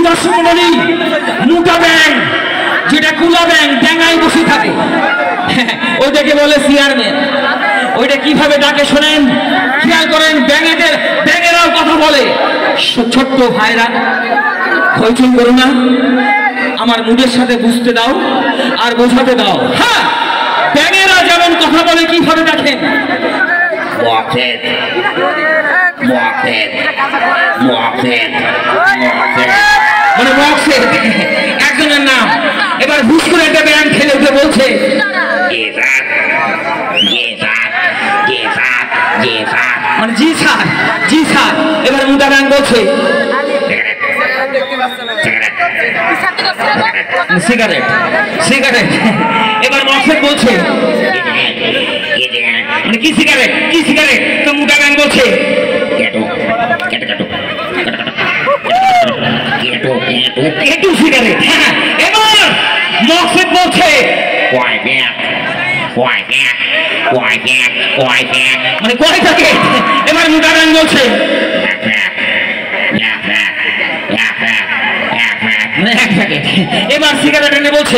দর্শক মণ্ডলী, মোটা ব্যাং যেটা কুলা ব্যাং ড্যাঙায় বসে থাকে ওইটাকে বলে চেয়ারম্যান। ওইটা কিভাবে ডাকে শোনেন, খেয়াল করেন। ব্যাঙেরাও কথা বলে। ছোট্ট ভাইরা হইচই করো না, আমার মুডের সাথে বুঝতে দাও আর বোঝাতে দাও। হ্যাঁ, ব্যাঙেরা যেমন কথা বলে কিভাবে দেখেন, মানে একজনের নাম। এবার হুশ করে একটা ব্যাং খেলে উঠে বলছে মানে জি স্যার, জি স্যার। এবার মোটা ব্যাং বলছে সিগারেট, সিগারেট। এবার মকসেদ বলছে মানে কি সিগারেট, কি সিগারেট? তো মোটা ব্যাং বলছে সিগারেট। এবার মকসেদ বলছে মানে কয় থাকে। এবার মোটা ব্যাং বলছে এবার সিগারেট এনে বলছে